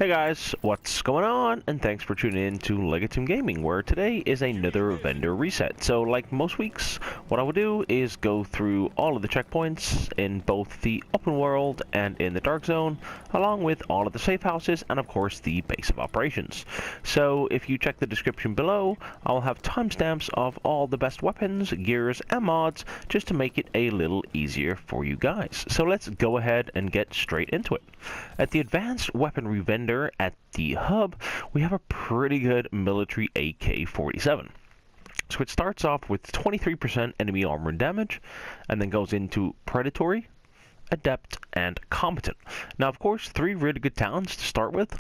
Hey guys, what's going on? And thanks for tuning in to Legatum Gaming, where today is another vendor reset. So like most weeks, what I will do is go through all of the checkpoints in both the open world and in the dark zone, along with all of the safe houses and of course the base of operations. So if you check the description below, I'll have timestamps of all the best weapons, gears and mods just to make it a little easier for you guys. So let's go ahead and get straight into it. At the advanced weaponry vendor at the hub, we have a pretty good military AK-47. So it starts off with 23% enemy armor damage, and then goes into predatory, adept, and competent. Now, of course, three really good talents to start with.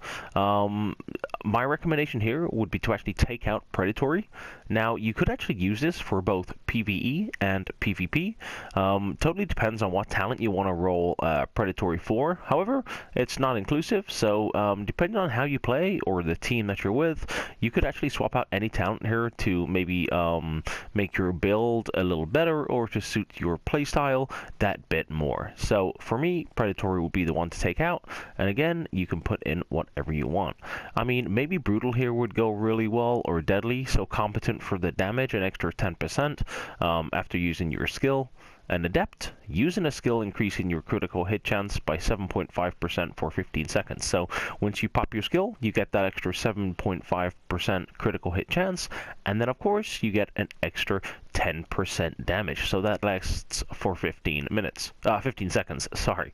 My recommendation here would be to actually take out predatory. Now, you could actually use this for both PvE and PvP. Totally depends on what talent you want to roll predatory for. However, it's not inclusive, so depending on how you play or the team that you're with, you could actually swap out any talent here to maybe make your build a little better or to suit your playstyle that bit more. So for me, predatory would be the one to take out, and again, you can put in whatever you want. I mean, maybe brutal here would go really well, or deadly, so competent for the damage, an extra 10% after using your skill. An adept, using a skill increasing your critical hit chance by 7.5% for 15 seconds. So once you pop your skill, you get that extra 7.5% critical hit chance, and then of course you get an extra 10% damage. So that lasts for 15 seconds, sorry.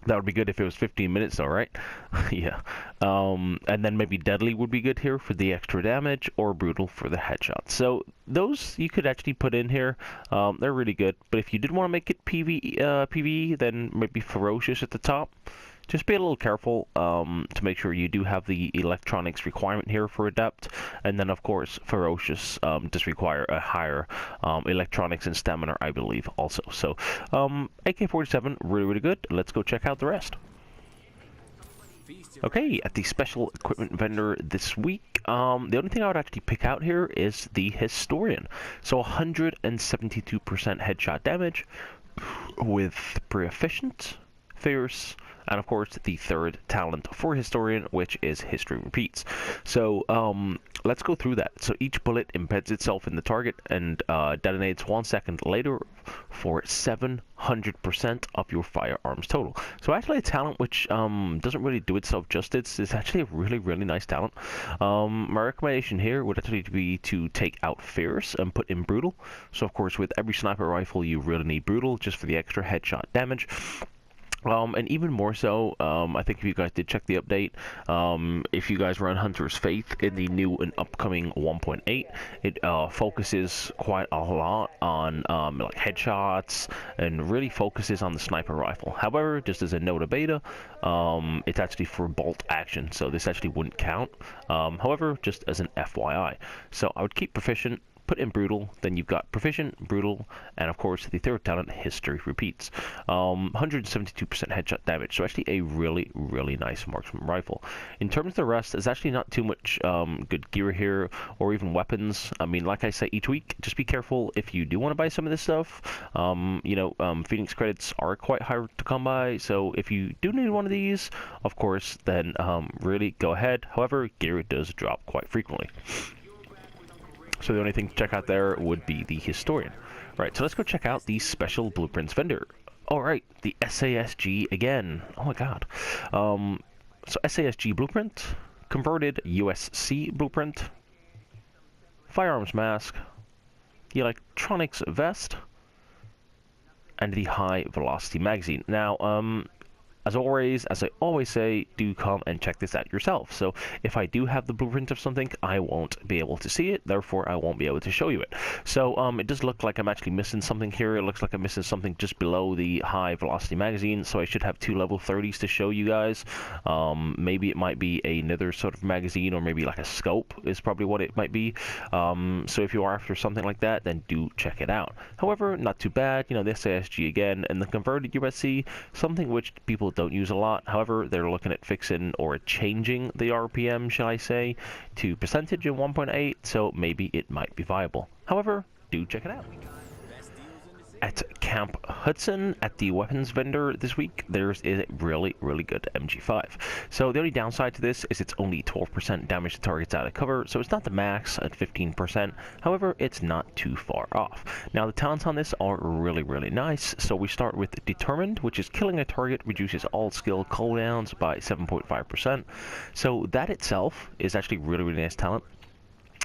That would be good if it was 15 minutes though, right? Yeah. And then maybe deadly would be good here for the extra damage, or brutal for the headshot. So those you could actually put in here. They're really good. But if you did want to make it PvE, then maybe ferocious at the top. Just be a little careful to make sure you do have the electronics requirement here for adept, and then of course ferocious does require a higher electronics and stamina, I believe, also. So AK-47, really good. Let's go check out the rest. Okay, at the special equipment vendor this week, the only thing I would actually pick out here is the Historian. So 172% headshot damage with proficient, fierce, and of course the third talent for Historian, which is History Repeats. So let's go through that. So each bullet embeds itself in the target and detonates 1 second later for 700% of your firearms total. So actually a talent which doesn't really do itself justice. It's actually a really nice talent. My recommendation here would actually be to take out Fierce and put in Brutal. So of course with every sniper rifle you really need Brutal just for the extra headshot damage. And even more so, I think if you guys did check the update, if you guys run Hunter's Faith in the new and upcoming 1.8, it focuses quite a lot on like headshots and really focuses on the sniper rifle. However, just as a note of beta, it's actually for bolt action, so this actually wouldn't count. However, just as an FYI. So I would keep proficient, put in brutal, then you've got proficient, brutal, and of course the third talent, History Repeats. 172% headshot damage, so actually a really nice marksman rifle. In terms of the rest, there's actually not too much good gear here, or even weapons. I mean, like I say each week, just be careful if you do want to buy some of this stuff. Phoenix credits are quite hard to come by, so if you do need one of these, of course, then really go ahead. However, gear does drop quite frequently. So the only thing to check out there would be the Historian. Right, so let's go check out the special blueprints vendor. Alright, the SASG again. Oh my god. So SASG blueprint, converted USC blueprint, firearms mask, the electronics vest, and the high velocity magazine. Now, as I always say, do come and check this out yourself. So if I do have the blueprint of something, I won't be able to see it, therefore I won't be able to show you it. So it does look like I'm actually missing something here. It looks like I'm missing something just below the high velocity magazine, so I should have 2 level 30s to show you guys. Maybe it might be another sort of magazine, or maybe like a scope is probably what it might be. So if you are after something like that, then do check it out. However, not too bad. You know, the SASG again, and the converted USC, something which people don't use a lot. However, they're looking at fixing or changing the RPM, shall I say, to percentage in 1.8, so maybe it might be viable. However, do check it out. at Camp Hudson at the weapons vendor this week, there's a really good MG5. So the only downside to this is it's only 12% damage to targets out of cover, so it's not the max at 15%. However, it's not too far off. Now the talents on this are really nice. So we start with Determined, which is killing a target reduces all skill cooldowns by 7.5%. So that itself is actually really nice talent.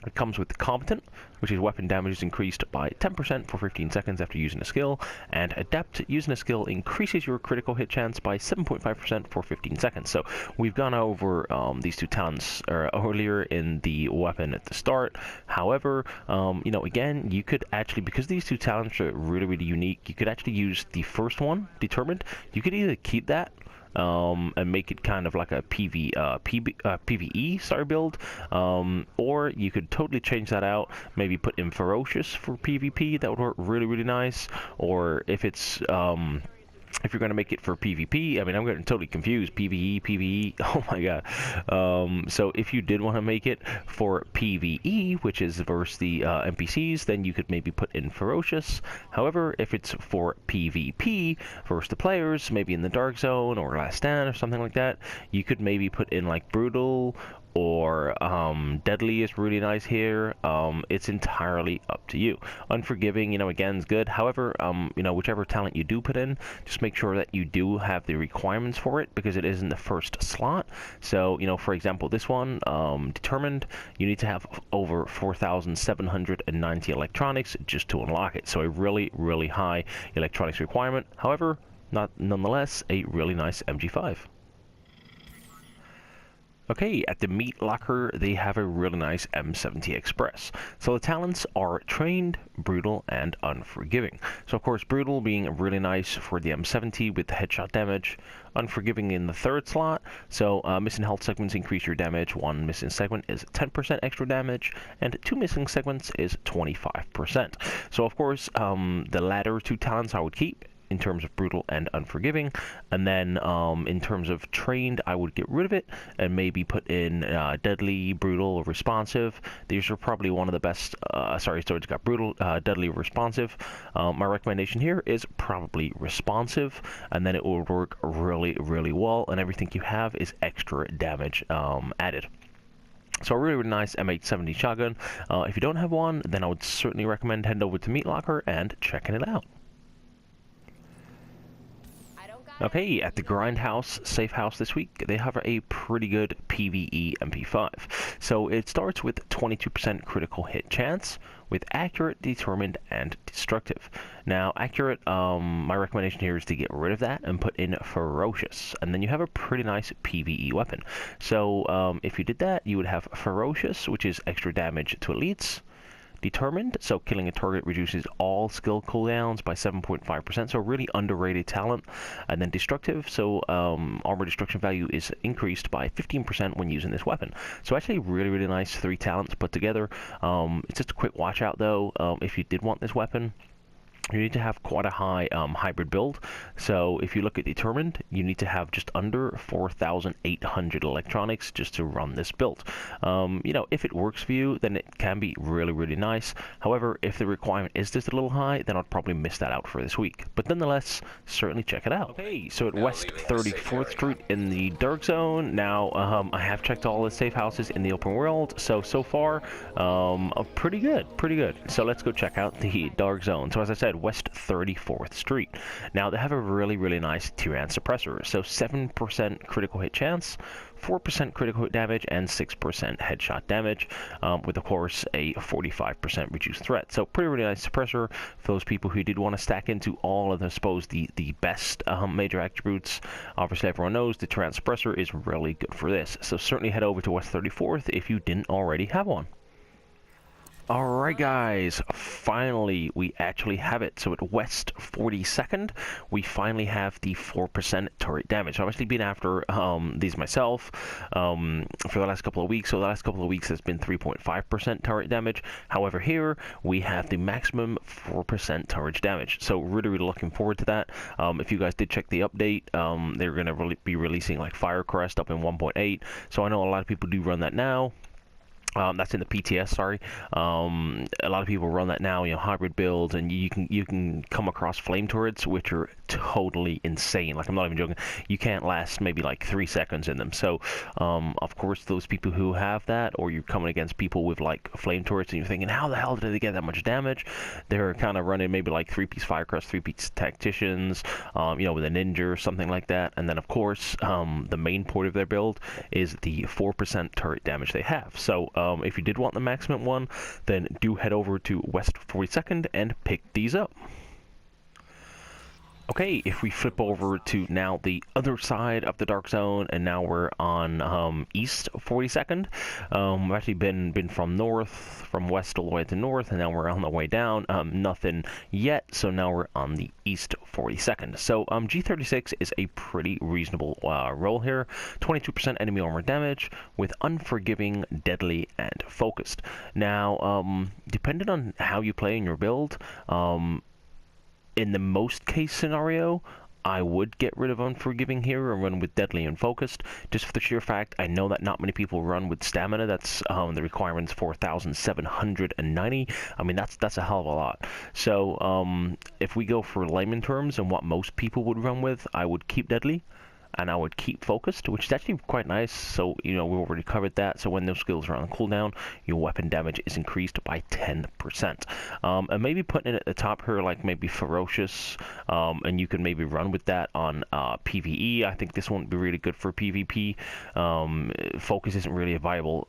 It comes with Competent, which is weapon damage is increased by 10% for 15 seconds after using a skill, and Adept, using a skill increases your critical hit chance by 7.5% for 15 seconds. So we've gone over these two talents earlier in the weapon at the start. However, you know, again, you could actually, because these two talents are really unique, you could actually use the first one, Determined. You could either keep that and make it kind of like a PvE build, or you could totally change that out, maybe put in Ferocious for PvP. That would work really nice. Or if it's if you're going to make it for PvP, I mean, I'm getting totally confused. PvE, oh my god. So if you did want to make it for PvE, which is versus the NPCs, then you could maybe put in Ferocious. However, if it's for PvP versus the players, maybe in the Dark Zone or Last Stand or something like that, you could maybe put in like Brutal, or Deadly is really nice here. It's entirely up to you. Unforgiving, you know, again, is good. However, you know, whichever talent you do put in, just make sure that you do have the requirements for it, because it is in the first slot. So, you know, for example, this one, Determined, you need to have over 4,790 electronics just to unlock it. So a really high electronics requirement. However, nonetheless, a really nice MG5. Okay, at the Meat Locker, they have a really nice M70 Express. So the talents are Trained, Brutal, and Unforgiving. So of course, Brutal being really nice for the M70 with the headshot damage. Unforgiving in the third slot. So missing health segments increase your damage. One missing segment is 10% extra damage, and two missing segments is 25%. So of course, the latter two talents I would keep in terms of Brutal and Unforgiving, and then in terms of Trained, I would get rid of it and maybe put in Deadly, Brutal, or Responsive. These are probably one of the best. So it's got Brutal, Deadly, Responsive. My recommendation here is probably Responsive, and then it will work really well, and everything you have is extra damage added. So a really nice M870 shotgun. If you don't have one, then I would certainly recommend heading over to Meat Locker and checking it out. Okay, at the Grindhouse Safe House this week, they have a pretty good PvE MP5. So it starts with 22% critical hit chance, with Accurate, Determined, and Destructive. Now, Accurate, my recommendation here is to get rid of that and put in Ferocious, and then you have a pretty nice PvE weapon. So if you did that, you would have Ferocious, which is extra damage to elites. Determined, so killing a target reduces all skill cooldowns by 7.5%, so a really underrated talent. And then Destructive, so armor destruction value is increased by 15% when using this weapon. So actually really nice 3 talents put together. It's just a quick watch out though, if you did want this weapon. You need to have quite a high hybrid build. So if you look at Determined, you need to have just under 4,800 electronics just to run this build. You know, if it works for you, then it can be really nice. However, if the requirement is just a little high, then I'd probably miss that out for this week. But nonetheless, certainly check it out. Okay, so at West 34th Street in the Dark Zone. Now, I have checked all the safe houses in the open world. So far, pretty good. So let's go check out the Dark Zone. So as I said, West 34th Street. Now they have a really nice Ti-RANT suppressor. So 7% critical hit chance, 4% critical hit damage, and 6% headshot damage, with of course a 45% reduced threat. So pretty nice suppressor for those people who did want to stack into all of, I suppose, the best major attributes. Obviously everyone knows the Ti-RANT suppressor is really good for this. So certainly head over to West 34th if you didn't already have one. Alright guys, finally we actually have it. So at West 42nd, we finally have the 4% turret damage. So I've actually been after these myself for the last couple of weeks. So the last couple of weeks has been 3.5% turret damage. However, here we have the maximum 4% turret damage. So really looking forward to that. If you guys did check the update, they're going to be releasing like Firecrest up in 1.8. So I know a lot of people do run that now. That's in the PTS, sorry. A lot of people run that now, hybrid builds, and you can come across flame turrets, which are totally insane. Like, I'm not even joking. You can't last maybe like 3 seconds in them. So, of course, those people who have that, or you're coming against people with like flame turrets, and you're thinking, how the hell did they get that much damage? They're kind of running maybe like 3-piece Firecrest, 3-piece Tacticians, with a Ninja or something like that. And then, of course, the main point of their build is the 4% turret damage they have. So, if you did want the maximum one, then do head over to West 42nd and pick these up. Okay, if we flip over to now the other side of the Dark Zone, and now we're on East 42nd. We've actually been from west all the way to north, and now we're on the way down. Nothing yet, so now we're on the East 42nd. So G36 is a pretty reasonable roll here. 22% enemy armor damage with unforgiving, deadly, and focused. Now, depending on how you play in your build, in the most case scenario, I would get rid of Unforgiving here and run with Deadly and Focused, just for the sheer fact I know that not many people run with Stamina. That's the requirement's 4,790. I mean, that's a hell of a lot. So if we go for layman terms and what most people would run with, I would keep Deadly, and I would keep Focused, which is actually quite nice. So, we already covered that. So when those skills are on cooldown, your weapon damage is increased by 10%. And maybe putting it at the top here, like maybe Ferocious, and you can maybe run with that on PvE. I think this won't be really good for PvP. Focus isn't really a viable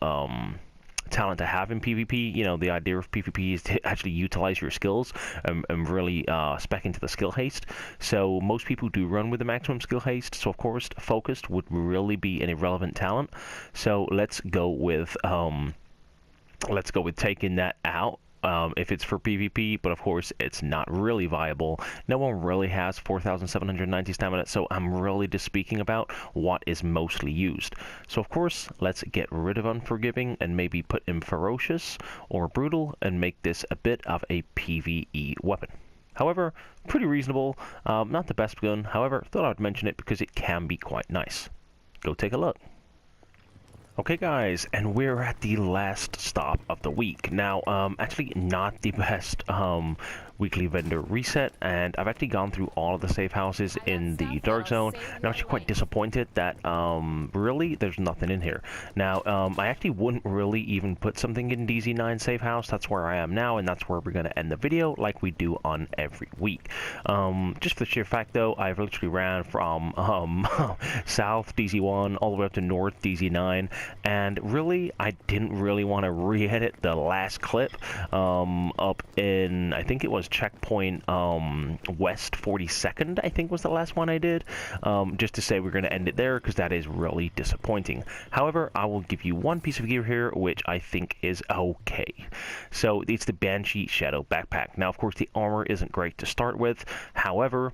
talent to have in PvP. The idea of PvP is to actually utilize your skills and really spec into the skill haste. So most people do run with the maximum skill haste. So of course, Focused would really be an irrelevant talent. So let's go with taking that out. If it's for PvP, but of course it's not really viable. No one really has 4,790 stamina, so I'm really just speaking about what is mostly used. So of course, let's get rid of Unforgiving and maybe put in Ferocious or Brutal and make this a bit of a PvE weapon. However, pretty reasonable, not the best gun. However, thought I'd mention it because it can be quite nice. Go take a look. Okay guys, and we're at the last stop of the week. Now, actually not the best weekly vendor reset, and I've actually gone through all of the safe houses in the Dark Zone, and I'm actually quite disappointed that really there's nothing in here. Now, I actually wouldn't really even put something in DZ9 safe house. That's where I am now, and that's where we're going to end the video like we do on every week. Just for the sheer fact though, I've literally ran from south DZ1 all the way up to north DZ9, and really I didn't really want to re-edit the last clip up in, I think it was checkpoint West 42nd, I think was the last one I did, just to say we're going to end it there because that is really disappointing. However, I will give you one piece of gear here which I think is okay. So it's the Banshee Shadow Backpack. Now of course the armor isn't great to start with, however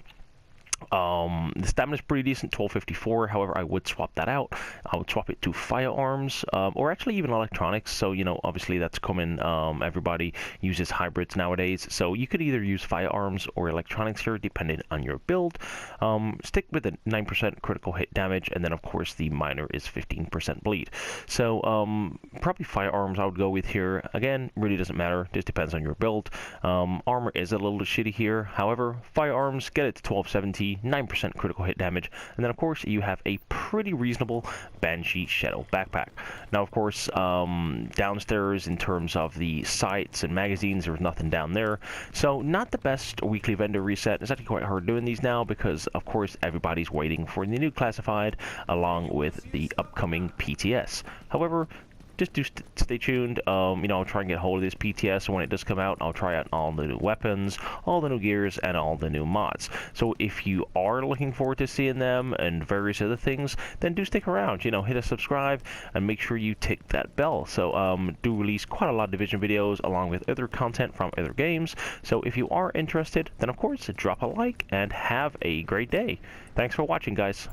the stamina is pretty decent, 1254. However, I would swap that out. I would swap it to Firearms, or actually even Electronics. So, obviously that's coming. Everybody uses hybrids nowadays. So you could either use Firearms or Electronics here, depending on your build. Stick with a 9% critical hit damage, and then of course the minor is 15% bleed. So probably Firearms I would go with here. Again, really doesn't matter. Just depends on your build. Armor is a little shitty here. However, Firearms, get it to 1270. 9% critical hit damage, and then of course you have a pretty reasonable Banshee Shadow Backpack. Now of course downstairs in terms of the sights and magazines, there's nothing down there, so not the best weekly vendor reset. It's actually quite hard doing these now because of course everybody's waiting for the new classified along with the upcoming PTS. However, just do stay tuned. I'll try and get hold of this PTS, and when it does come out, I'll try out all the new weapons, all the new gears, and all the new mods. So if you are looking forward to seeing them and various other things, then do stick around. Hit a subscribe and make sure you tick that bell. So do release quite a lot of Division videos along with other content from other games. So if you are interested, then of course drop a like and have a great day. Thanks for watching, guys.